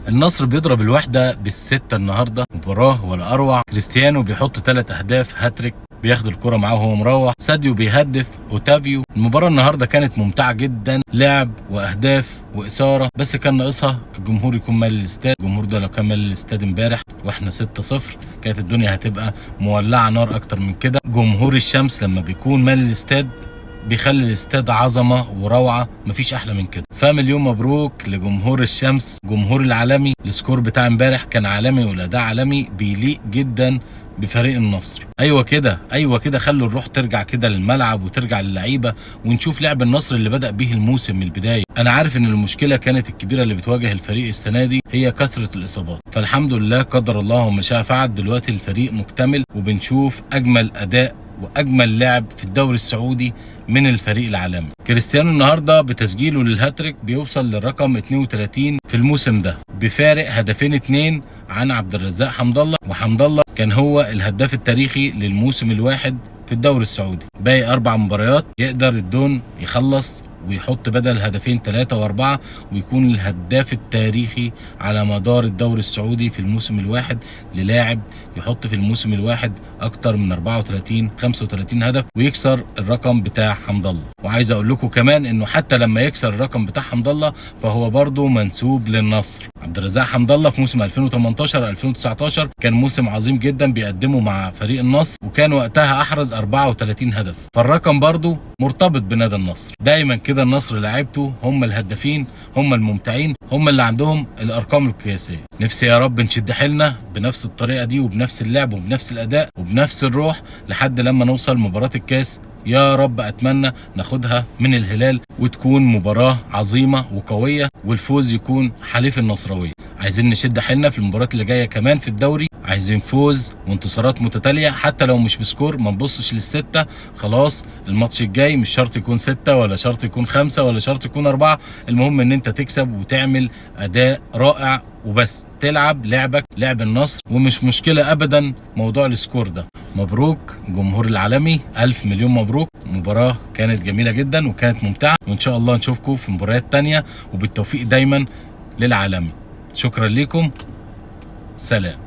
النصر بيضرب الوحدة بالستة النهاردة، مباراة ولا أروع. كريستيانو بيحط 3 أهداف هاتريك، بياخد الكرة معاه وهو مروح. ساديو بيهدف، اوتافيو. المباراة النهاردة كانت ممتعة جدا، لعب وأهداف وإثارة، بس كان ناقصها الجمهور يكون مالي الاستاد. الجمهور ده لو كان مالي الاستاد امبارح واحنا 6-0 كانت الدنيا هتبقى مولعة نار أكتر من كده. جمهور الشمس لما بيكون مالي الاستاد بيخلي الاستاد عظمه وروعه، مفيش احلى من كده. فمليون مبروك لجمهور الشمس، جمهور العالمي. السكور بتاع امبارح كان عالمي والاداء عالمي، بيليق جدا بفريق النصر. ايوه كده، ايوه كده، خلوا الروح ترجع كده للملعب وترجع للعيبه، ونشوف لعب النصر اللي بدأ به الموسم من البدايه. انا عارف ان المشكله كانت الكبيره اللي بتواجه الفريق السنه دي هي كثره الاصابات، فالحمد لله قدر الله وما شاء فعل. دلوقتي الفريق مكتمل وبنشوف اجمل اداء واجمل لعب في الدوري السعودي من الفريق العالمي. كريستيانو النهارده بتسجيله للهاتريك بيوصل للرقم 32 في الموسم ده، بفارق هدفين 2 عن عبد الرزاق حمد الله، وحمد الله كان هو الهداف التاريخي للموسم الواحد في الدوري السعودي. باقي 4 مباريات يقدر الدون يخلص ويحط بدل هدفين 3 و4 ويكون الهداف التاريخي على مدار الدوري السعودي في الموسم الواحد للاعب يحط في الموسم الواحد اكتر من 34 35 هدف ويكسر الرقم بتاع حمد الله. وعايز اقول لكم كمان انه حتى لما يكسر الرقم بتاع حمد الله فهو برضه منسوب للنصر. عبد الرزاق حمد الله في موسم 2018 2019 كان موسم عظيم جدا بيقدمه مع فريق النصر، وكان وقتها احرز 34 هدف، فالرقم برضه مرتبط بنادي النصر. دايما كده النصر لعيبته هم الهدافين، هم الممتعين، هم اللي عندهم الارقام القياسيه. نفسي يا رب نشد حيلنا بنفس الطريقه دي وبنفس اللعب وبنفس الاداء وبنفس الروح لحد لما نوصل مباراه الكاس. يا رب اتمنى ناخدها من الهلال وتكون مباراه عظيمه وقويه والفوز يكون حليف النصراويه. عايزين نشد حيلنا في المباريات اللي جايه كمان في الدوري، عايزين فوز وانتصارات متتاليه حتى لو مش بسكور. ما نبصش للستة، خلاص الماتش الجاي مش شرط يكون 6 ولا شرط يكون 5 ولا شرط يكون 4، المهم ان انت تكسب وتعمل اداء رائع وبس، تلعب لعبك لعب النصر، ومش مشكله ابدا موضوع السكور ده. مبروك جمهور العالمي، الف مليون مبروك. مباراه كانت جميله جدا وكانت ممتعه، وان شاء الله نشوفكم في مباريات تانية وبالتوفيق دايما للعالمي. شكرا لكم، سلام.